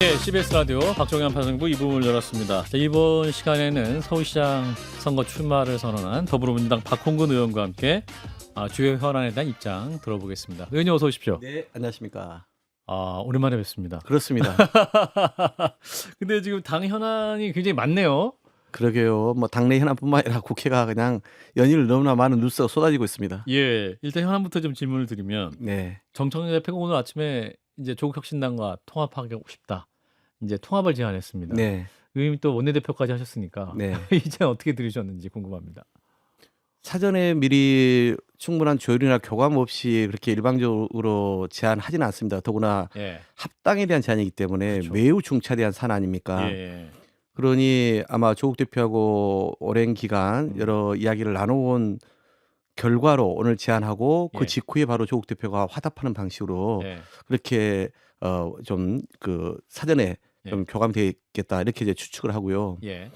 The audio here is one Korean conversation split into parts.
네, CBS 라디오 박종현 파송부 2부를 열었습니다. 자, 이번 시간에는 서울시장 선거 출마를 선언한 더불어민주당 박홍근 의원과 함께 주요 현안에 대한 입장 들어보겠습니다. 의원님 어서 오십시오. 네, 안녕하십니까. 오랜만에 뵙습니다. 그렇습니다. 근데 지금 당 현안이 굉장히 많네요. 그러게요. 뭐 당내 현안뿐만 아니라 국회가 그냥 연일 너무나 많은 뉴스가 쏟아지고 있습니다. 예, 일단 현안부터 좀 질문을 드리면 네, 정청래 대표가 오늘 아침에 이제 조국혁신당과 통합하고 싶다. 이제 통합을 제안했습니다. 네, 의원님 또 원내대표까지 하셨으니까 네. 이제 어떻게 들으셨는지 궁금합니다. 사전에 미리 충분한 조율이나 교감 없이 그렇게 일방적으로 제안하지는 않습니다. 더구나 예, 합당에 대한 제안이기 때문에 그렇죠. 매우 중차대한 사안 아닙니까? 예, 그러니 아마 조국 대표하고 오랜 기간 여러 이야기를 나눠온 결과로 오늘 제안하고 예. 그 직후에 바로 조국 대표가 화답하는 방식으로 예, 그렇게 좀 그 사전에 예. 좀 교감되겠다 이렇게 이제 추측을 하고요. 예,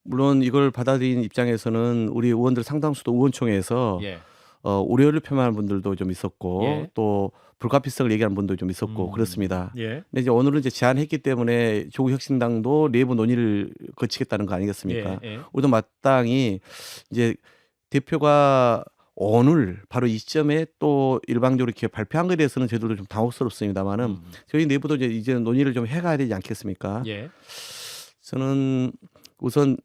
물론 이걸 받아들인 입장에서는 우리 의원들 상당수도 의원총회에서 예. 우려를 표명하는 분들도 좀 있었고 예. 또 불가피성을 얘기하는 분도 좀 있었고 그렇습니다. 예. 근데 이제 오늘은 이제 제안했기 때문에 조국혁신당도 내부 논의를 거치겠다는 거 아니겠습니까? 예. 우리도 마땅히 이제 대표가 오늘 바로 이 시점에 또 일방적으로 이렇게 발표한 것에 대해서는 저희들도 좀 당혹스럽습니다만은 저희 내부도 이제 논의를 좀 해가야 되지 않겠습니까? 예. 저는 우선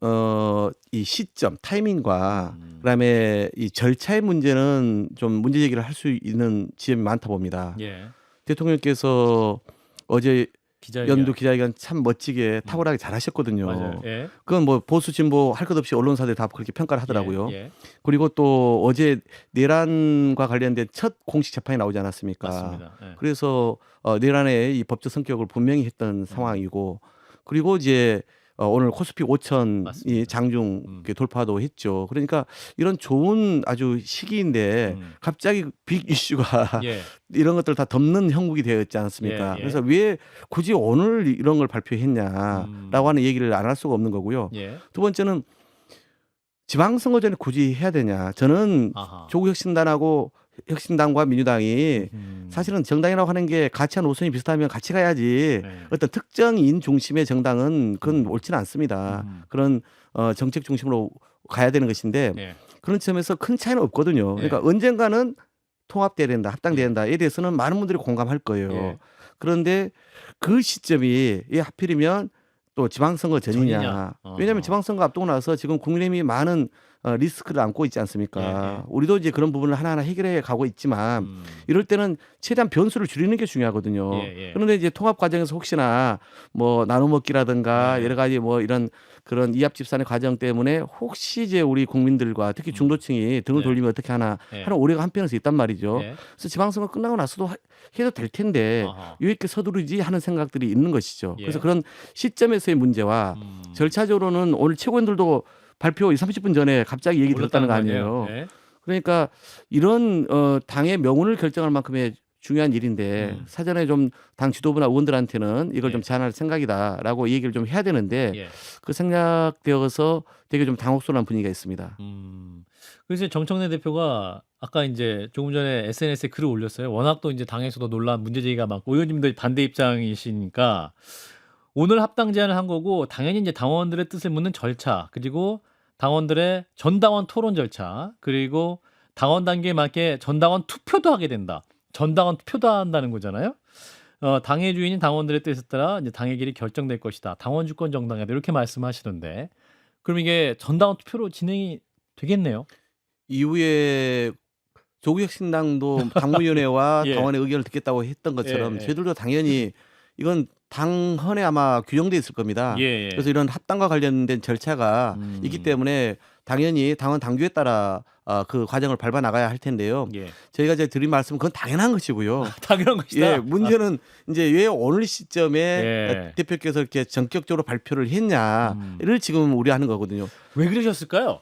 이 시점, 타이밍과 음. 그다음에 이 절차의 문제는 좀 문제 제기를 할 수 있는 지점이 많다 봅니다. 예. 대통령께서 어제 기자회견. 연두 기자회견 참 멋지게 탁월하게 잘하셨거든요. 맞아요. 예. 그건 뭐 보수 진보 할 것 없이 언론사들이 다 그렇게 평가를 하더라고요. 예. 그리고 또 어제 내란과 관련된 첫 공식 재판이 나오지 않았습니까? 맞습니다. 예. 그래서 내란의 이 법적 성격을 분명히 했던 상황이고, 그리고 이제 오늘 코스피 5천이 맞습니다. 장중 이렇게 돌파도 했죠. 그러니까 이런 좋은 아주 시기인데 갑자기 빅 이슈가 예. 이런 것들 다 덮는 형국이 되었지 않습니까? 예. 그래서 왜 굳이 오늘 이런 걸 발표했냐라고 하는 얘기를 안 할 수가 없는 거고요. 예. 두 번째는 지방선거 전에 굳이 해야 되냐? 저는 아하. 조국혁신당하고 혁신당과 민주당이 음. 사실은 정당이라고 하는 게 가치와 노선이 비슷하면 같이 가야지 예. 어떤 특정인 중심의 정당은 그건 옳지는 않습니다. 그런 정책 중심으로 가야 되는 것인데 예. 그런 점에서 큰 차이는 없거든요. 그러니까 언젠가는 통합돼야 된다, 합당돼야 된다에 대해서는 많은 분들이 공감할 거예요. 예. 그런데 그 시점이 하필이면 또 지방선거 전이냐. 전이냐. 왜냐하면 지방선거 앞두고 나서 지금 국민의힘이 많은 리스크를 안고 있지 않습니까? 예. 우리도 이제 그런 부분을 하나하나 해결해 가고 있지만 이럴 때는 최대한 변수를 줄이는 게 중요하거든요. 예. 그런데 이제 통합 과정에서 혹시나 뭐 나눠먹기라든가 예. 여러 가지 뭐 이런 그런 이합집산의 과정 때문에 혹시 이제 우리 국민들과 특히 중도층이 등을 네. 돌리면 어떻게 하나 예. 하는 오해가 한편에서 있단 말이죠. 예. 그래서 지방선거 끝나고 나서도 해도 될 텐데 아하. 왜 이렇게 서두르지 하는 생각들이 있는 것이죠. 예. 그래서 그런 시점에서의 문제와 절차적으로는 오늘 최고위원들도 발표 30분 전에 갑자기 얘기 들었다는 거 아니에요. 예. 그러니까 이런 당의 명운을 결정할 만큼의 중요한 일인데 사전에 좀 당 지도부나 의원들한테는 이걸 예. 좀 제안할 생각이다라고 얘기를 좀 해야 되는데 예. 그 생각되어서 되게 좀 당혹스러운 분위기가 있습니다. 그래서 정청래 대표가 아까 이제 조금 전에 SNS에 글을 올렸어요. 워낙 또 이제 당에서도 논란 문제 제기가 많고 의원님들 반대 입장이시니까 오늘 합당 제안을 한 거고 당연히 이제 당원들의 뜻을 묻는 절차 그리고 당원들의 전당원 토론 절차 그리고 당원 단계에 맞게 전당원 투표도 하게 된다. 전당원 투표도 한다는 거잖아요. 당의 주인인 당원들의 뜻에 따라 이제 당의 길이 결정될 것이다. 당원 주권 정당이다. 이렇게 말씀하시던데 그럼 이게 전당원 투표로 진행이 되겠네요. 이후에 조국혁신당도 당무위원회와 예. 당원의 의견을 듣겠다고 했던 것처럼 예. 저희들도 당연히 이건 당헌에 아마 규정돼 있을 겁니다. 예. 그래서 이런 합당과 관련된 절차가 있기 때문에 당연히 당원 당규에 따라 그 과정을 밟아 나가야 할 텐데요. 예. 저희가 이제 드린 말씀은 그건 당연한 것이고요. 당연한 것이다. 예, 문제는 이제 왜 오늘 시점에 예. 대표께서 이렇게 전격적으로 발표를 했냐를 지금 우려하는 거거든요. 왜 그러셨을까요?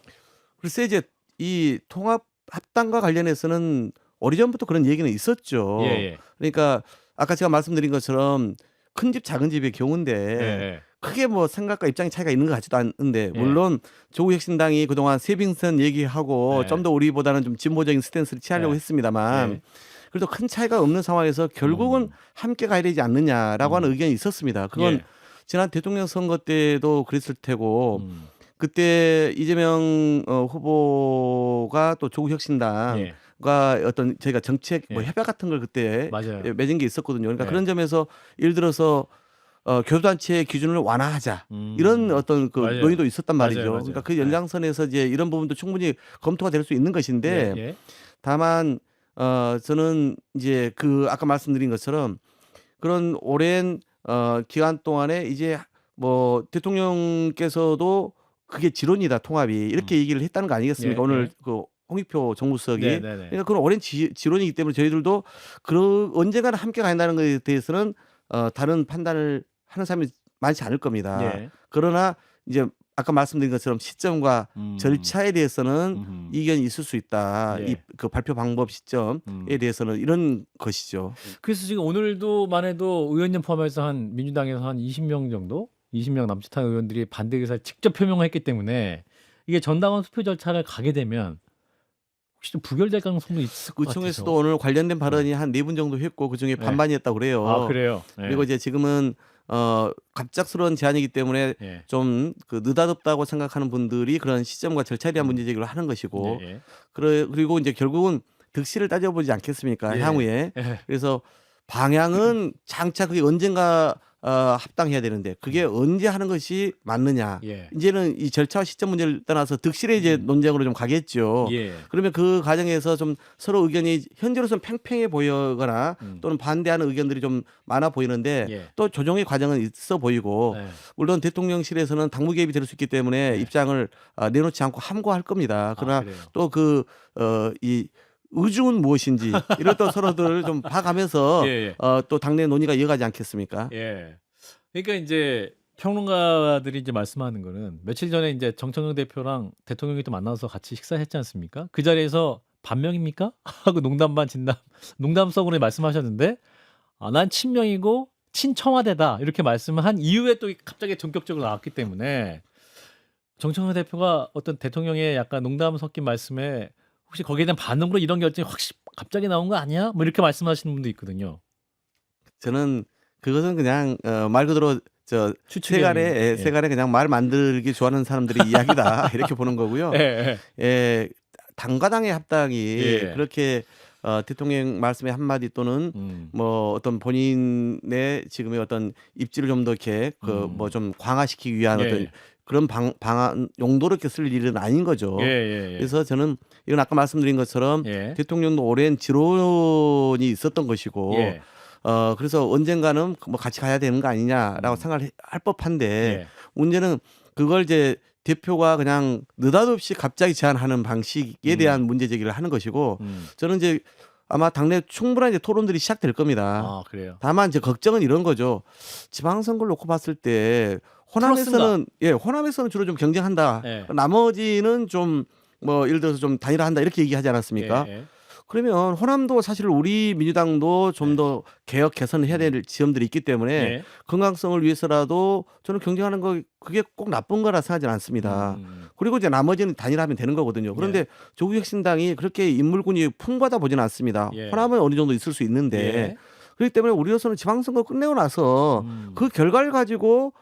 글쎄 이제 이 통합 합당과 관련해서는 오래전부터 그런 얘기는 있었죠. 예. 그러니까 아까 제가 말씀드린 것처럼 큰 집 작은 집의 경우인데 예. 크게 뭐 생각과 입장의 차이가 있는 것 같지도 않은데 예. 물론 조국혁신당이 그동안 세빙선 얘기하고 예. 좀 더 우리보다는 좀 진보적인 스탠스를 취하려고 예. 했습니다만 예. 그래도 큰 차이가 없는 상황에서 결국은 음. 함께 가야 되지 않느냐라고 하는 음. 의견이 있었습니다. 그건 예. 지난 대통령 선거 때도 그랬을 테고 음. 그때 이재명 후보가 또 조국 혁신당과 예. 어떤 저희가 정책 뭐 예. 협약 같은 걸 그때 맞아요. 맺은 게 있었거든요. 그러니까 예. 그런 점에서 예를 들어서 교도단체의 기준을 완화하자 이런 어떤 그 맞아요. 논의도 있었단 맞아요, 말이죠. 맞아요. 그러니까 그 예. 연장선에서 이제 이런 부분도 충분히 검토가 될 수 있는 예. 것인데 예. 다만 저는 이제 그 아까 말씀드린 것처럼 그런 오랜 기간 동안에 이제 뭐 대통령께서도 그게 지론이다 통합이 이렇게 얘기를 했다는 거 아니겠습니까? 예. 오늘 예. 그 홍익표 정무수석이 네네네. 그러니까 그런 오랜 지론이기 때문에 저희들도 그 언젠가는 함께 간다는 것에 대해서는 다른 판단을 하는 사람이 많지 않을 겁니다. 예. 그러나 이제 아까 말씀드린 것처럼 시점과 음. 절차에 대해서는 음흠. 이견이 있을 수 있다. 예. 그 발표 방법 시점에 대해서는 이런 것이죠. 그래서 지금 오늘도만 해도 의원님 포함해서 한 민주당에서 한 20명 정도, 20명 남짓한 의원들이 반대 의사를 직접 표명했기 때문에 이게 전당원 투표 절차를 가게 되면 혹시 좀 부결될 가능성도 있을 것 같아서. 의총에서도 오늘 관련된 발언이 한 4분 정도 했고 그중에 반반이었다고 그래요. 아, 그래요. 예. 그리고 이제 지금은 갑작스러운 제안이기 때문에 예. 좀 그 느닷없다고 생각하는 분들이 그런 시점과 절차에 대한 문제 제기를 하는 것이고 예. 예. 그리고 이제 결국은 득실을 따져보지 않겠습니까? 예. 향후에. 예. 그래서 방향은 장차 그게 언젠가 합당해야 되는데 그게 언제 하는 것이 맞느냐. 예. 이제는 이 절차와 시점 문제를 떠나서 득실의 이제 논쟁으로 좀 가겠죠. 예. 그러면 그 과정에서 좀 서로 의견이 현재로서는 팽팽해 보이거나 또는 반대하는 의견들이 좀 많아 보이는데 예. 또 조정의 과정은 있어 보이고 예. 물론 대통령실에서는 당무 개입이 될 수 있기 때문에 네. 입장을 내놓지 않고 함구할 겁니다. 그러나 그래요. 또 이 의중은 무엇인지 이런 또 서로들 좀 봐가면서 예. 또 당내 논의가 이어가지 않겠습니까? 예. 그러니까 이제 평론가들이 이제 말씀하는 거는 며칠 전에 이제 정청래 대표랑 대통령이 또 만나서 같이 식사했지 않습니까? 그 자리에서 반명입니까? 하고 농담 반 진담 농담성으로 말씀하셨는데 난 친명이고 친청와대다 이렇게 말씀을 한 이후에 또 갑자기 전격적으로 나왔기 때문에 정청래 대표가 어떤 대통령의 약간 농담 섞인 말씀에 혹시 거기에 대한 반응으로 이런 결정이 확 갑자기 나온 거 아니야? 뭐 이렇게 말씀하시는 분도 있거든요. 저는 그것은 그냥 말 그대로 추측이 세간에 그냥 말 만들기 좋아하는 사람들의 이야기다 이렇게 보는 거고요. 예. 예, 당과 당의 합당이 예. 그렇게 대통령 말씀의 한마디 또는 뭐 어떤 본인의 지금의 어떤 입지를 좀 더 이렇게 뭐 좀 강화시키기 위한 예. 어떤 그런 방안 용도로 이렇게 쓸 일은 아닌 거죠. 예. 그래서 저는 이건 아까 말씀드린 것처럼 예. 대통령도 오랜 지론이 있었던 것이고 예. 그래서 언젠가는 뭐 같이 가야 되는 거 아니냐라고 생각을 할 법한데 예. 문제는 그걸 이제 대표가 그냥 느닷없이 갑자기 제안하는 방식에 대한 문제 제기를 하는 것이고 저는 이제 아마 당내 충분한 이제 토론들이 시작될 겁니다. 아, 그래요. 다만 이제 걱정은 이런 거죠. 지방선거를 놓고 봤을 때 호남에서는 주로 좀 경쟁한다. 예. 나머지는 좀 뭐 예를 들어서 좀 단일화한다 이렇게 얘기하지 않았습니까? 예. 그러면 호남도 사실 우리 민주당도 좀 더 개혁 개선을 해야 될 지점들이 있기 때문에 예. 건강성을 위해서라도 저는 경쟁하는 거 그게 꼭 나쁜 거라 생각하지는 않습니다. 그리고 이제 나머지는 단일화하면 되는 거거든요. 그런데 조국 혁신당이 그렇게 인물군이 풍부하다 보지는 않습니다. 예. 호남은 어느 정도 있을 수 있는데 예. 그렇기 때문에 우리로서는 지방선거 끝내고 나서 그 결과를 가지고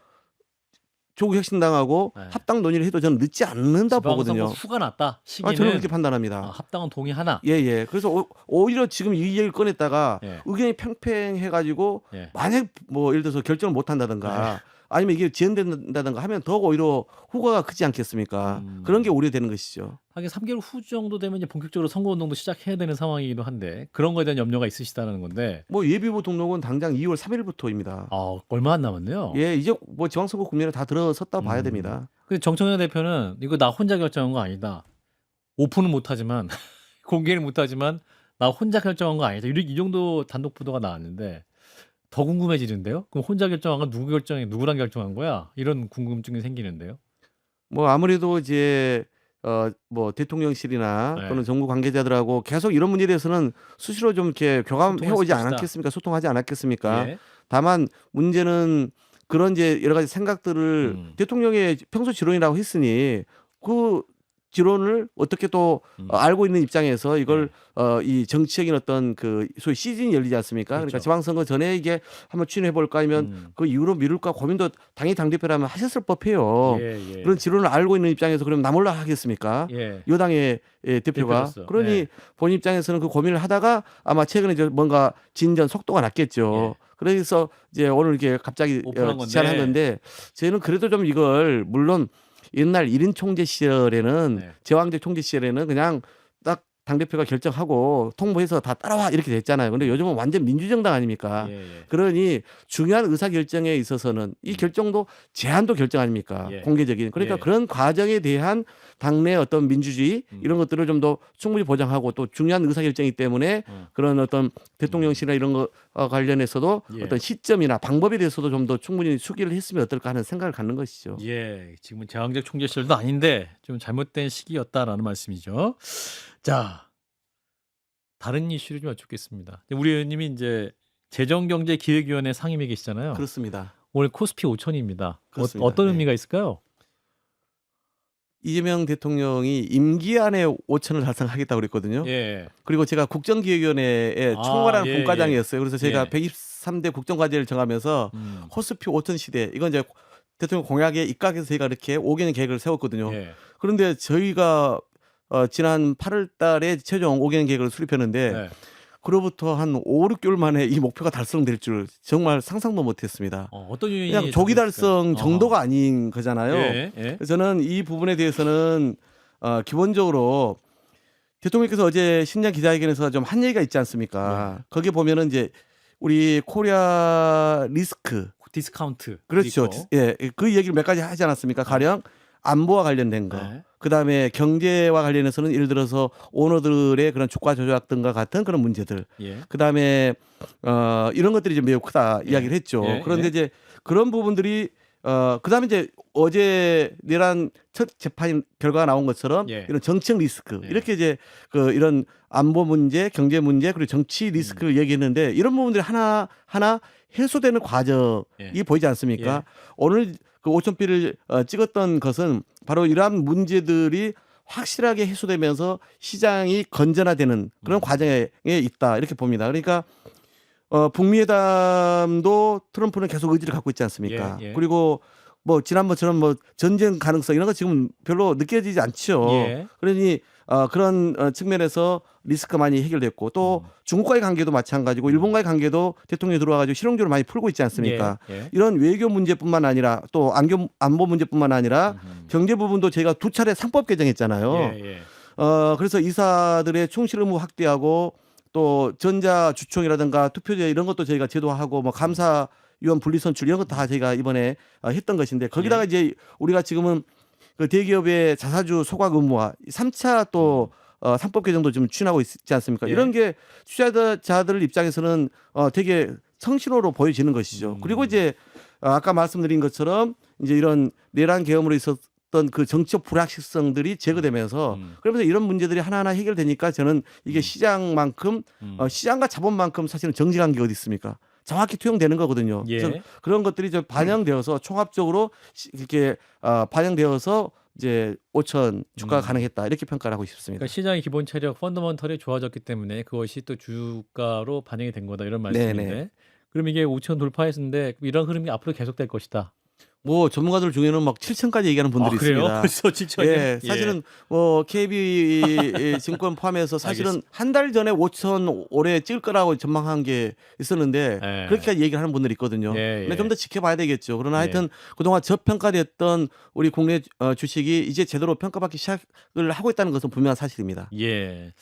조국 혁신당하고 네. 합당 논의를 해도 저는 늦지 않는다 보거든요. 후가 났다. 시기는 저는 그렇게 판단합니다. 합당은 동의하나. 예. 그래서 오히려 지금 이 얘기를 꺼냈다가 예. 의견이 팽팽해가지고 예. 만약 뭐 예를 들어서 결정을 못 한다든가 아니면 이게 지연된다든가 하면 더 오히려 후과가 크지 않겠습니까? 그런 게 우려되는 것이죠. 하긴 3개월 후 정도 되면 이제 본격적으로 선거운동도 시작해야 되는 상황이기도 한데 그런 거에 대한 염려가 있으시다는 건데. 뭐 예비후보 등록은 당장 2월 3일부터입니다. 얼마 안 남았네요. 예, 이제 뭐 지방선거 국면에 다 들어섰다 봐야 됩니다. 근데 정청래 대표는 이거 나 혼자 결정한 거 아니다. 오픈은 못하지만 공개는 못하지만 나 혼자 결정한 거 아니다. 이 정도 단독 보도가 나왔는데 더 궁금해지는데요. 그럼 혼자 결정한 건 누구랑 결정한 거야? 이런 궁금증이 생기는데요. 뭐 아무래도 이제 뭐 대통령실이나 네. 또는 정부 관계자들하고 계속 이런 문제에 대해서는 수시로 좀 이렇게 교감해 오지 소통했을 않았겠습니까? 소통하지 않았겠습니까? 예. 다만 문제는 그런 이제 여러 가지 생각들을 대통령의 평소 지론이라고 했으니 그 지론을 어떻게 또 알고 있는 입장에서 이걸 이 정치적인 어떤 그 소위 시즌이 열리지 않습니까? 그러니까 그렇죠. 지방선거 전에 이게 한번 추진해 볼까 하면 그 이후로 미룰까 고민도 당연히 당대표라면 하셨을 법해요. 예. 그런 지론을 알고 있는 입장에서 그럼 나 몰라 하겠습니까? 예. 여당의 대표가. 대표로서. 그러니 예. 본인 입장에서는 그 고민을 하다가 아마 최근에 이제 뭔가 진전 속도가 났겠죠. 예. 그래서 이제 오늘 이렇게 갑자기 오픈한 건데. 제안한 건데 저희는 그래도 좀 이걸 물론 옛날 1인 총재 시절에는 네. 제왕적 총재 시절에는 그냥 딱 당대표가 결정하고 통보해서 다 따라와 이렇게 됐잖아요. 근데 요즘은 완전 민주정당 아닙니까? 예. 그러니 중요한 의사결정에 있어서는 이 결정도 제안도 결정 아닙니까? 예. 공개적인. 그러니까 예. 그런 과정에 대한 당내 어떤 민주주의 이런 것들을 좀 더 충분히 보장하고 또 중요한 의사결정이기 때문에 그런 어떤 대통령실이나 이런 거 관련해서도 예. 어떤 시점이나 방법에 대해서도 좀 더 충분히 수기를 했으면 어떨까 하는 생각을 갖는 것이죠. 예. 지금은 제왕적 총재 시절도 아닌데 좀 잘못된 시기였다라는 말씀이죠. 자, 다른 이슈를 좀 여쭙겠습니다. 우리 의원님이 이제 재정경제기획위원회 상임위에 계시잖아요. 그렇습니다. 오늘 코스피 5천입니다. 그렇습니다. 어떤 네. 의미가 있을까요? 이재명 대통령이 임기 안에 5천을 달성하겠다고 그랬거든요. 예. 그리고 제가 국정기획위원회에 총괄하는 예. 본과장이었어요. 그래서 제가 예. 123대 국정과제를 정하면서 코스피 5천 시대 이건 이제 대통령 공약에 입각해서 저희가 이렇게 5개년 계획을 세웠거든요. 예. 그런데 저희가 지난 8월 달에 최종 5개년 계획을 수립했는데 네. 그로부터 한 5, 6개월 만에 이 목표가 달성될 줄 정말 상상도 못했습니다. 어떤 요인이 그냥 조기 달성 작용했을까요? 정도가 아닌 거잖아요. 예. 그래서 저는 이 부분에 대해서는 기본적으로 대통령께서 어제 신년 기자회견에서 좀 한 얘기가 있지 않습니까? 거기 보면은 이제 우리 코리아 리스크 디스카운트. 그렇죠. 있고. 예, 그 얘기를 몇 가지 하지 않았습니까? 가령 안보와 관련된 거. 네. 그다음에 경제와 관련해서는 예를 들어서 오너들의 그런 주가 조작 등과 같은 그런 문제들. 예. 그다음에 이런 것들이 좀 매우 크다 이야기를 했죠. 예. 그런데 이제 그런 부분들이 그다음에 이제 어제 내란 첫 재판 결과가 나온 것처럼 예. 이런 정책 리스크 예. 이렇게 이제 그 이런 안보 문제, 경제 문제 그리고 정치 리스크를 얘기했는데 이런 부분들이 하나 해소되는 과정이 예. 보이지 않습니까? 예. 오늘 그 5,000비를 찍었던 것은 바로 이러한 문제들이 확실하게 해소되면서 시장이 건전화되는 그런 과정에 있다 이렇게 봅니다. 그러니까 북미회담도 트럼프는 계속 의지를 갖고 있지 않습니까? 예. 그리고 뭐 지난번처럼 뭐 전쟁 가능성 이런 거 지금 별로 느껴지지 않죠. 예. 그러니 그런 측면에서 리스크가 많이 해결됐고 또 중국과의 관계도 마찬가지고 일본과의 관계도 대통령이 들어와가지고 실용적으로 많이 풀고 있지 않습니까? 예. 이런 외교 문제뿐만 아니라 또 안보 문제뿐만 아니라 경제 부분도 저희가 2차례 상법 개정했잖아요. 예. 그래서 이사들의 충실 의무 확대하고 또 전자주총이라든가 투표제 이런 것도 저희가 제도화하고 뭐 감사위원 분리선출 이런 것 다 저희가 이번에 했던 것인데 거기다가 이제 우리가 지금은 그 대기업의 자사주 소각 의무화 3차 또 상법 개정도 좀 추진하고 있지 않습니까? 예. 이런 게 투자자들 입장에서는 되게 성신호로 보여지는 것이죠. 그리고 이제 아까 말씀드린 것처럼 이제 이런 내란 계엄으로 있었던 그 정치적 불확실성들이 제거되면서 그러면서 이런 문제들이 하나하나 해결되니까 저는 이게 시장만큼 시장과 자본만큼 사실은 정직한 게 어디 있습니까? 정확히 투영되는 거거든요. 예. 그래서 그런 것들이 좀 반영되어서 총합적으로 이렇게 반영되어서 이제 5천 주가가 가능했다 이렇게 평가를 하고 싶습니다. 그러니까 시장의 기본 체력 펀더먼털이 좋아졌기 때문에 그것이 또 주가로 반영이 된 거다 이런 말씀인데 네네. 그럼 이게 5천 돌파했는데 이런 흐름이 앞으로 계속될 것이다. 뭐 전문가들 중에는 막 7천까지 얘기하는 분들이 그래요? 있습니다. 벌써 7천이요? 예, 사실은 뭐 KB 증권 포함해서 사실은 한 달 전에 5천 올해 찍을 거라고 전망한 게 있었는데 예. 그렇게 얘기를 하는 분들이 있거든요. 예. 근데 좀 더 지켜봐야 되겠죠. 그러나 예. 하여튼 그동안 저평가됐던 우리 국내 주식이 이제 제대로 평가받기 시작을 하고 있다는 것은 분명한 사실입니다. 예.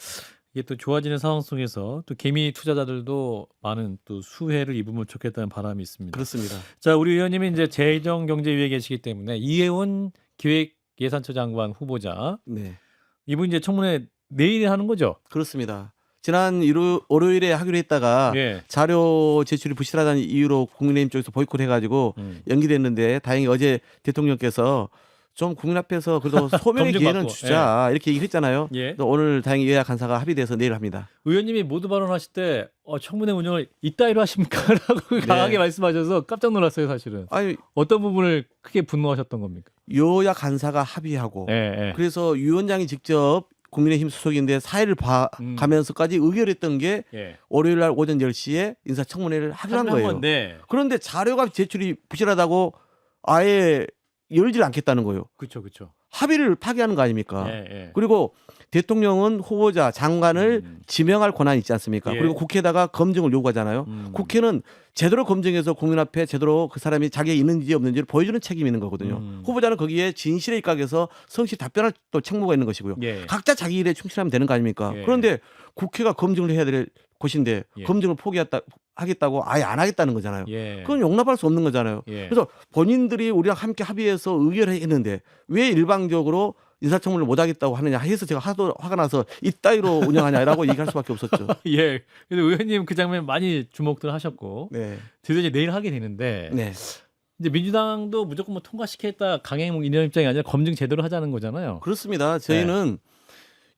이게 또 좋아지는 상황 속에서 또 개미 투자자들도 많은 또 수혜를 입으면 좋겠다는 바람이 있습니다. 그렇습니다. 자, 우리 의원님이 이제 재정경제위에 계시기 때문에 이혜원 기획예산처 장관 후보자 네, 이분 이제 청문회 내일 하는 거죠? 그렇습니다. 지난 월요일에 하기로 했다가 예. 자료 제출이 부실하다는 이유로 국민의힘 쪽에서 보이콧해가지고 연기됐는데 다행히 어제 대통령께서 좀 국민 앞에서 그래도 소명의 기회는 검증받고. 주자 이렇게 얘기를 했잖아요. 예. 그래서 오늘 다행히 여야 간사가 합의돼서 내일 합니다. 의원님이 모두 발언하실 때 청문회 운영을 이따위로 하십니까?라고 강하게 네. 말씀하셔서 깜짝 놀랐어요, 사실은. 아니 어떤 부분을 크게 분노하셨던 겁니까? 여야 간사가 합의하고 예, 예. 그래서 위원장이 직접 국민의힘 소속인데 사회를 가면서까지 의결했던 게 예. 월요일 날 오전 10시에 인사청문회를 하기로 한 거예요. 건데. 그런데 자료가 제출이 부실하다고 아예 열질 않겠다는 거예요. 그렇죠, 그렇죠. 합의를 파기하는 거 아닙니까? 예, 예. 그리고 대통령은 후보자 장관을 지명할 권한이 있지 않습니까? 예. 그리고 국회에다가 검증을 요구하잖아요. 국회는 제대로 검증해서 국민 앞에 제대로 그 사람이 자기가 있는지 없는지를 보여주는 책임이 있는 거거든요. 후보자는 거기에 진실에 입각해서 성실 답변할 또 책무가 있는 것이고요. 예. 각자 자기 일에 충실하면 되는 거 아닙니까? 예. 그런데 국회가 검증을 해야 될 곳인데 예. 검증을 하겠다고 아예 안 하겠다는 거잖아요. 예. 그건 용납할 수 없는 거잖아요. 예. 그래서 본인들이 우리랑 함께 합의해서 의결했는데 왜 일방적으로 인사청문회를 못 하겠다고 하느냐 해서 제가 하도 화가 나서 이따위로 운영하냐라고 얘기할 수밖에 없었죠. 예. 근데 의원님 그 장면 많이 주목들 하셨고 네. 드디어 이제 내일 하게 되는데 네. 이제 민주당도 무조건 뭐 통과시키겠다 강행 이런 입장이 아니라 검증 제대로 하자는 거잖아요. 그렇습니다. 저희는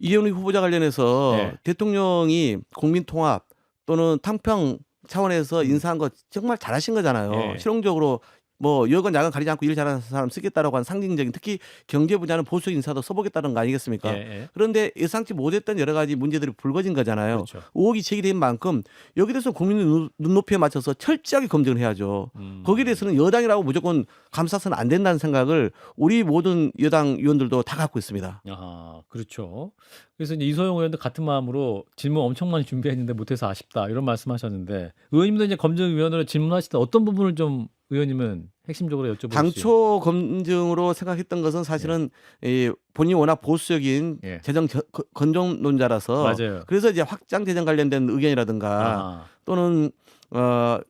이현희 후보자 관련해서 네. 대통령이 국민 통합 또는 탕평 차원에서 인사한 거 정말 잘하신 거잖아요. 예. 실용적으로 뭐 여건 야건 가리지 않고 일 잘하는 사람 쓰겠다라고 하는 상징적인 특히 경제 분야는 보수 인사도 써보겠다는 거 아니겠습니까? 예, 예. 그런데 예상치 못했던 여러 가지 문제들이 불거진 거잖아요. 그렇죠. 의혹이 제기된 만큼 여기에 대해서 국민의 눈높이에 맞춰서 철저하게 검증을 해야죠. 거기에 대해서는 여당이라고 무조건 감싸서는 안 된다는 생각을 우리 모든 여당 의원들도 다 갖고 있습니다. 아, 그렇죠. 그래서 이제 이소영 의원도 같은 마음으로 질문 엄청 많이 준비했는데 못해서 아쉽다 이런 말씀하셨는데 의원님도 이제 검증위원으로 질문하실 때 어떤 부분을 좀 의원님은 핵심적으로 여쭤보시? 당초 검증으로 생각했던 것은 사실은 이 본인이 워낙 보수적인 예. 재정 건전론자라서 맞아요. 그래서 이제 확장 재정 관련된 의견이라든가 아, 또는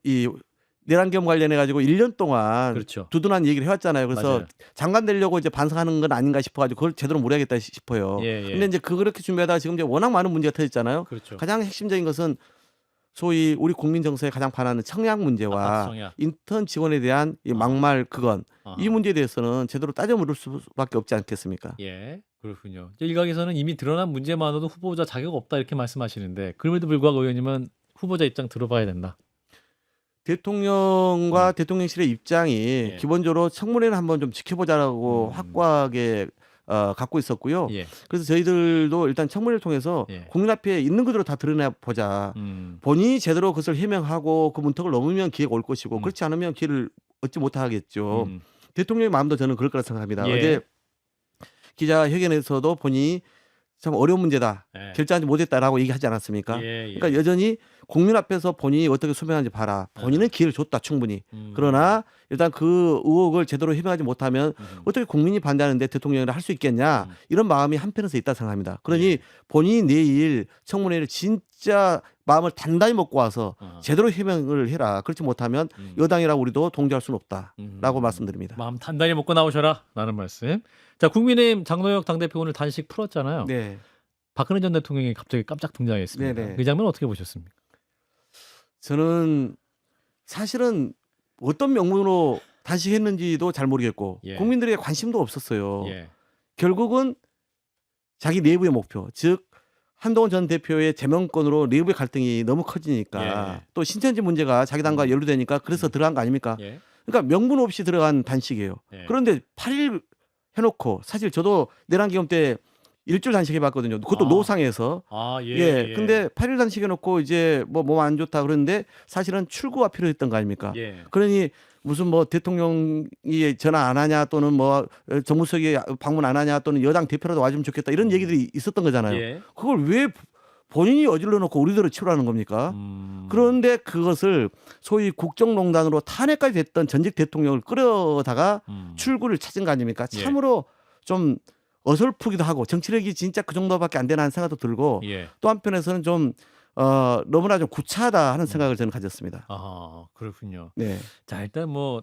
이 내란겸 관련해 가지고 1년 동안 그렇죠. 두둔한 얘기를 해왔잖아요. 그래서 맞아요. 장관 되려고 이제 반성하는 건 아닌가 싶어가지고 그걸 제대로 모르겠다 싶어요. 예, 예. 근데 이제 그렇게 준비하다가 지금 이제 워낙 많은 문제가 터졌잖아요. 그렇죠. 가장 핵심적인 것은 소위 우리 국민 정서에 가장 반하는 청약 문제와 아파트 청약. 인턴 직원에 대한 이 막말 그건 이 문제에 대해서는 제대로 따져 물을 수밖에 없지 않겠습니까? 예, 그렇군요. 이제 일각에서는 이미 드러난 문제만으로도 후보자 자격 없다 이렇게 말씀하시는데 그럼에도 불구하고 의원님은 후보자 입장 들어봐야 된다. 대통령과 대통령실의 입장이 예. 기본적으로 청문회는 한번 좀 지켜보자라고 확고하게 갖고 있었고요. 예. 그래서 저희들도 일단 청문회를 통해서 예. 국민 앞에 있는 그대로 다 드러내 보자. 본인이 제대로 그것을 해명하고 그 문턱을 넘으면 기회가 올 것이고 그렇지 않으면 기회를 얻지 못하겠죠. 대통령의 마음도 저는 그럴 거라 생각합니다. 예. 어제 기자회견에서도 본인이 참 어려운 문제다. 예. 결정하지 못했다라고 얘기하지 않았습니까? 예, 예. 그러니까 여전히 국민 앞에서 본인이 어떻게 소명하는지 봐라. 본인은 기회를 줬다 충분히. 그러나 일단 그 의혹을 제대로 해명하지 못하면 어떻게 국민이 반대하는데 대통령이 할 수 있겠냐 이런 마음이 한편에서 있다 생각합니다. 그러니 예. 본인이 본인이 내일 청문회를 진짜 마음을 단단히 먹고 와서 제대로 해명을 해라. 그렇지 못하면 여당이라고 우리도 동조할 수는 없다라고 말씀드립니다. 마음 단단히 먹고 나오셔라 라는 말씀. 자, 국민의힘 장노혁 당대표 오늘 단식 풀었잖아요. 네. 박근혜 전 대통령이 갑자기 깜짝 등장했습니다. 네네. 그 장면 어떻게 보셨습니까? 저는 사실은 어떤 명분으로 단식했는지도 잘 모르겠고 예. 국민들에게 관심도 없었어요. 예. 결국은 자기 내부의 목표, 즉 한동훈 전 대표의 제명권으로 내부의 갈등이 너무 커지니까 예. 또 신천지 문제가 자기 당과 연루되니까 그래서 들어간 거 아닙니까? 예. 그러니까 명분 없이 들어간 단식이에요. 예. 그런데 8일 해놓고 사실 저도 내란기금 때 일주일 단식해봤거든요. 그것도 아. 노상에서. 아, 예. 예. 근데 8일 단식해놓고 이제 뭐 몸 안 좋다 그러는데 사실은 출구가 필요했던 거 아닙니까? 예. 그러니 무슨 뭐 대통령이 전화 안 하냐 또는 뭐 정무석이 방문 안 하냐 또는 여당 대표라도 와주면 좋겠다 이런 얘기들이 있었던 거잖아요. 예. 그걸 왜 본인이 어질러 놓고 우리들을 치료하는 겁니까? 그런데 그것을 소위 국정농단으로 탄핵까지 됐던 전직 대통령을 끌어다가 출구를 찾은 거 아닙니까? 예. 참으로 좀 어설프기도 하고 정치력이 진짜 그 정도밖에 안 되나 하는 생각도 들고 예. 또 한편에서는 좀 너무나 좀 구차하다 하는 생각을 저는 가졌습니다. 아, 그렇군요. 네. 자, 일단 뭐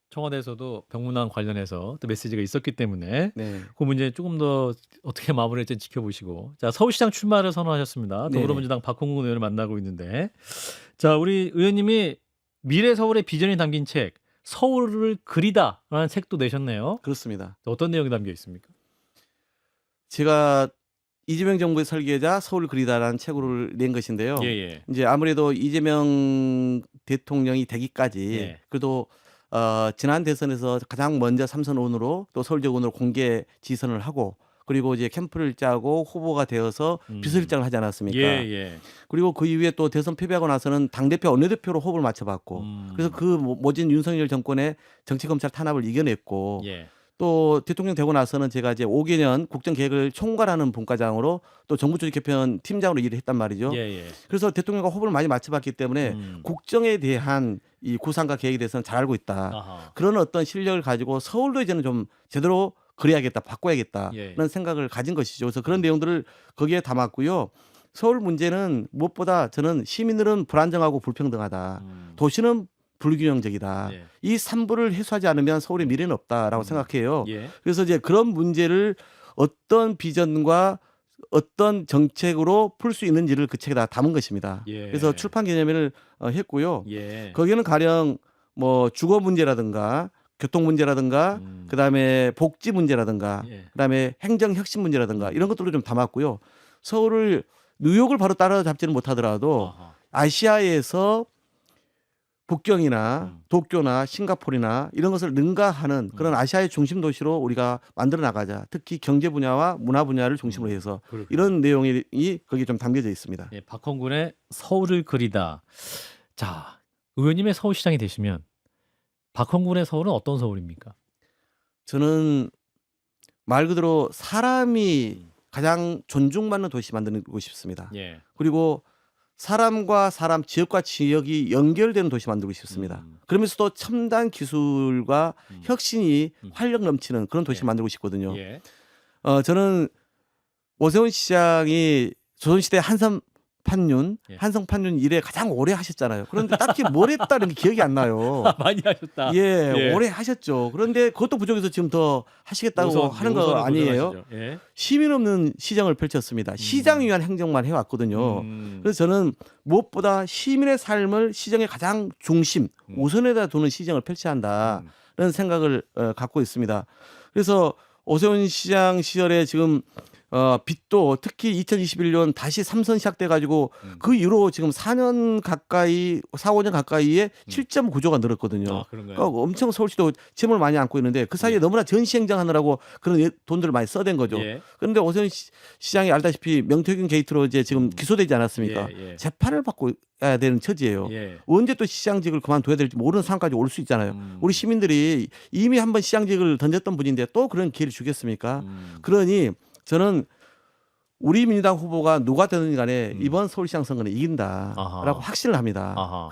청와대에서도 병문안 관련해서 또 메시지가 있었기 때문에 네. 그 문제 조금 더 어떻게 마무리할지 지켜보시고. 자, 서울시장 출마를 선언하셨습니다. 더불어민주당 박홍근 의원을 만나고 있는데, 자, 우리 의원님이 미래 서울의 비전이 담긴 책 서울을 그리다라는 책도 내셨네요. 그렇습니다. 어떤 내용이 담겨 있습니까? 제가 이재명 정부의 설계자 서울 그리다라는 책을 낸 것인데요. 예. 이제 아무래도 이재명 대통령이 되기까지 예. 그래도 지난 대선에서 가장 먼저 삼선원으로 또 서울지역원으로 공개 지선을 하고 그리고 이제 캠프를 짜고 후보가 되어서 비서실장을 하지 않았습니까? 예. 그리고 그 이후에 또 대선 패배하고 나서는 당대표 원내대표로 호흡을 맞춰봤고 그래서 그 모진 윤석열 정권의 정치검찰 탄압을 이겨냈고 예. 또 대통령 되고 나서는 제가 이제 5개년 국정계획을 총괄하는 분과장으로 또 정부조직 개편 팀장으로 일을 했단 말이죠. 예. 그래서 대통령과 호흡을 많이 맞춰봤기 때문에 국정에 대한 이 구상과 계획에 대해서는 잘 알고 있다. 아하. 그런 어떤 실력을 가지고 서울도 이제는 좀 제대로 그래야겠다, 바꿔야겠다는 예. 생각을 가진 것이죠. 그래서 그런 내용들을 거기에 담았고요. 서울 문제는 무엇보다 저는 시민들은 불안정하고 불평등하다. 도시는 불균형적이다. 예. 이 3부를 해소하지 않으면 서울의 미래는 없다라고 생각해요. 예. 그래서 이제 그런 문제를 어떤 비전과 어떤 정책으로 풀 수 있는지를 그 책에 다 담은 것입니다. 예. 그래서 출판 기념회를 했고요. 예. 거기에는 가령 뭐 주거 문제라든가 교통 문제라든가 그다음에 복지 문제라든가 예. 그다음에 행정 혁신 문제라든가 이런 것들을 좀 담았고요. 서울을 뉴욕을 바로 따라잡지는 못하더라도 아하. 아시아에서 북경이나 도쿄나 싱가포르나 이런 것을 능가하는 그런 아시아의 중심 도시로 우리가 만들어 나가자. 특히 경제 분야와 문화 분야를 중심으로 해서 그렇군요. 이런 내용이 거기 좀 담겨져 있습니다. 예, 박헌군의 서울을 그리다. 자, 의원님의 서울시장이 되시면 박헌군의 서울은 어떤 서울입니까? 저는 말 그대로 사람이 가장 존중받는 도시 만들고 싶습니다. 예. 그리고 사람과 사람, 지역과 지역이 연결되는 도시 만들고 싶습니다. 그러면서도 첨단 기술과 혁신이 활력 넘치는 그런 도시 예. 만들고 싶거든요. 예. 저는 오세훈 시장이 조선시대 한성판륜 이래 가장 오래 하셨잖아요. 그런데 딱히 뭘 했다는 게 기억이 안 나요. 많이 하셨다. 예, 오래 하셨죠. 그런데 그것도 부족해서 지금 더 하시겠다고 하는 거 아니에요? 예. 시민 없는 시정을 펼쳤습니다. 시장 위한 행정만 해왔거든요. 그래서 저는 무엇보다 시민의 삶을 시정의 가장 중심, 우선에다 두는 시정을 펼쳐야 한다는 생각을 갖고 있습니다. 그래서 오세훈 시장 시절에 지금 빚도 특히 2021년 다시 삼선 시작돼 가지고 그 이후로 지금 4년 가까이 4, 5년 가까이에 7.9조가 늘었거든요. 아, 그런가요? 그러니까 엄청 서울시도 재물을 많이 안고 있는데 그 사이에 너무나 전시행정하느라고 그런 돈들을 많이 써댄 거죠. 예. 그런데 오세훈 시장이 알다시피 명태균 게이트로 이제 지금 기소되지 않았습니까? 예. 재판을 받고 해야 되는 처지예요. 예. 언제 또 시장직을 그만둬야 될지 모르는 상황까지 올 수 있잖아요. 우리 시민들이 이미 한번 시장직을 던졌던 분인데 또 그런 기회를 주겠습니까? 그러니 저는 우리 민주당 후보가 누가 되든 간에 이번 서울시장 선거는 이긴다라고 아하. 확신을 합니다. 아하.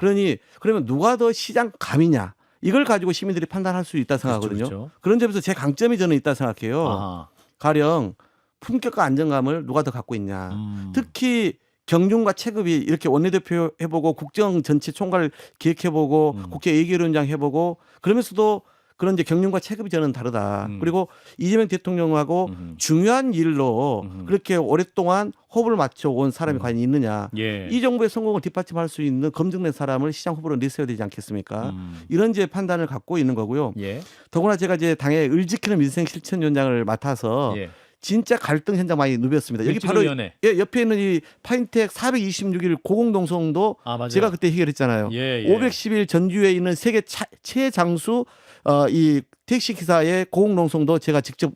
그러면 누가 더 시장 감이냐 이걸 가지고 시민들이 판단할 수 있다 생각하거든요. 그렇죠. 그런 점에서 제 강점이 저는 있다 생각해요. 아하. 가령 품격과 안정감을 누가 더 갖고 있냐. 특히 경륜과 체급이 이렇게 원내대표 해보고 국정 전체 총괄 기획해보고 국회 예결위원장 해보고 그러면서도 그런 이제 경륜과 체급이 저는 다르다. 그리고 이재명 대통령하고 중요한 일로 그렇게 오랫동안 호흡을 맞춰온 사람이 과연 있느냐. 예. 이 정부의 성공을 뒷받침할 수 있는 검증된 사람을 시장 후보로 내세워야 되지 않겠습니까? 이런 이제 판단을 갖고 있는 거고요. 예. 더구나 제가 이제 당의 을 지키는 민생 실천위원장을 맡아서 예. 진짜 갈등 현장 많이 누볐습니다. 여기 바로 위원회. 옆에 있는 이 파인텍 426일 고공농성도 맞아요. 제가 그때 해결했잖아요. 예. 510일 전주에 있는 세계 최장수 이 택시 기사의 고공농성도 제가 직접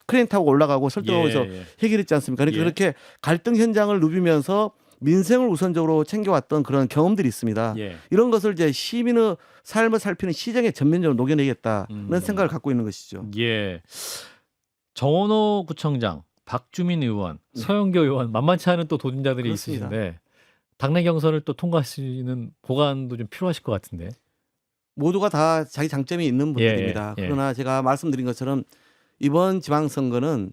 크레인 타고 올라가고 설득하고서 해결했지 않습니까? 그러니까 그렇게 갈등 현장을 누비면서 민생을 우선적으로 챙겨왔던 그런 경험들이 있습니다. 이런 것을 이제 시민의 삶을 살피는 시정에 전면적으로 녹여내겠다는 생각을 갖고 있는 것이죠. 예. 정원호 구청장, 박주민 의원, 서영교 의원 만만치 않은 또 도전자들이 그렇습니다. 있으신데 당내 경선을 또 통과하시는 보관도 좀 필요하실 것 같은데. 모두가 다 자기 장점이 있는 분들입니다. 그러나 제가 말씀드린 것처럼 이번 지방선거는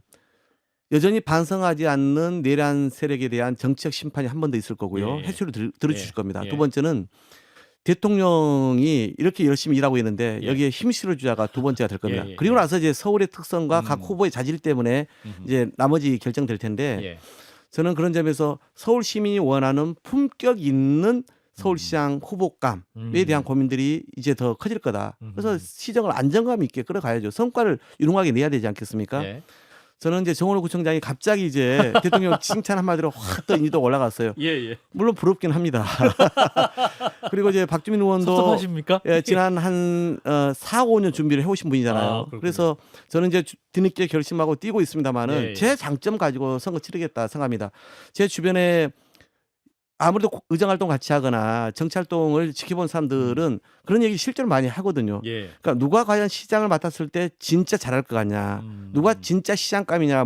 여전히 반성하지 않는 내란 세력에 대한 정치적 심판이 한 번 더 있을 거고요. 해초를 들어주실 겁니다. 두 번째는 대통령이 이렇게 열심히 일하고 있는데 여기에 힘 실어주자가 두 번째가 될 겁니다. 그리고 나서 이제 서울의 특성과 각 후보의 자질 때문에 이제 나머지 결정될 텐데 저는 그런 점에서 서울 시민이 원하는 품격 있는 서울시장 후보감에 대한 고민들이 이제 더 커질 거다. 그래서 시정을 안정감 있게 끌어가야죠. 성과를 유능하게 내야 되지 않겠습니까? 예. 저는 이제 정원호 구청장이 갑자기 이제 대통령 칭찬 한마디로 확 또 인지도가 올라갔어요. 예, 예. 물론 부럽긴 합니다. 그리고 이제 박주민 의원도 섭섭하십니까? 예, 지난 한 4, 5년 준비를 해오신 분이잖아요. 그렇군요. 그래서 저는 이제 뒤늦게 결심하고 뛰고 있습니다만은 예, 예. 제 장점 가지고 선거 치르겠다 생각합니다. 제 주변에 아무래도 의정활동 같이 하거나 정치활동을 지켜본 사람들은 그런 얘기 실제로 많이 하거든요. 예. 그러니까 누가 과연 시장을 맡았을 때 진짜 잘할 것 같냐, 누가 진짜 시장감이냐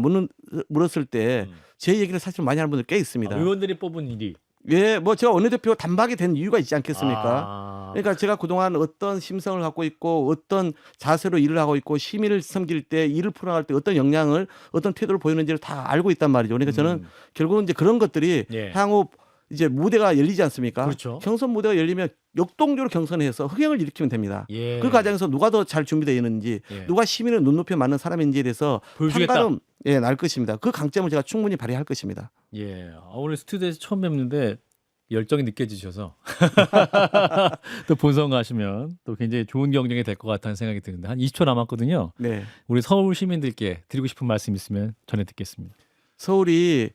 물었을 때 제 얘기를 사실 많이 하는 분들 꽤 있습니다. 의원들이 뽑은 일이. 예, 뭐 제가 원내대표 단박이 된 이유가 있지 않겠습니까? 아. 그러니까 제가 그동안 어떤 심성을 갖고 있고 어떤 자세로 일을 하고 있고 시민을 섬길 때 일을 풀어갈 때 어떤 역량을 어떤 태도를 보이는지를 다 알고 있단 말이죠. 그러니까 저는 결국은 이제 그런 것들이 예. 향후 이제 무대가 열리지 않습니까? 그렇죠. 경선 무대가 열리면 역동적으로 경선해서 흥행을 일으키면 됩니다. 예. 그 과정에서 누가 더 잘 준비되어 있는지, 예. 누가 시민의 눈높이에 맞는 사람인지에 대해서 보여주겠다. 판가름 날 것입니다. 그 강점을 제가 충분히 발휘할 것입니다. 예. 오늘 스튜디오에서 처음 뵙는데 열정이 느껴지셔서 또 본선 가시면 또 굉장히 좋은 경쟁이 될 것 같다는 생각이 드는데 한 20초 남았거든요. 네. 우리 서울 시민들께 드리고 싶은 말씀 있으면 전해 듣겠습니다. 서울이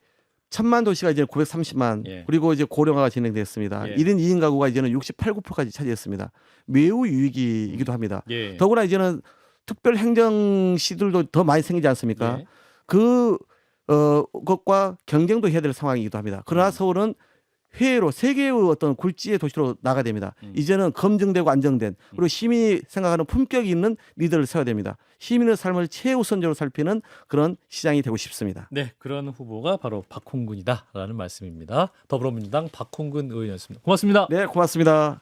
1000만 도시가 이제 930만 예. 그리고 이제 고령화가 진행됐습니다. 예. 1인 2인 가구가 이제는 68, 9%까지 차지했습니다. 매우 유익이기도 합니다. 예. 더구나 이제는 특별 행정시들도 더 많이 생기지 않습니까? 예. 그것과 경쟁도 해야 될 상황이기도 합니다. 그러나 서울은 회의로 세계의 어떤 굴지의 도시로 나가야 됩니다. 이제는 검증되고 안정된 그리고 시민이 생각하는 품격이 있는 리더를 세워야 됩니다. 시민의 삶을 최우선적으로 살피는 그런 시장이 되고 싶습니다. 네, 그런 후보가 바로 박홍근이다라는 말씀입니다. 더불어민주당 박홍근 의원이었습니다. 고맙습니다. 네, 고맙습니다.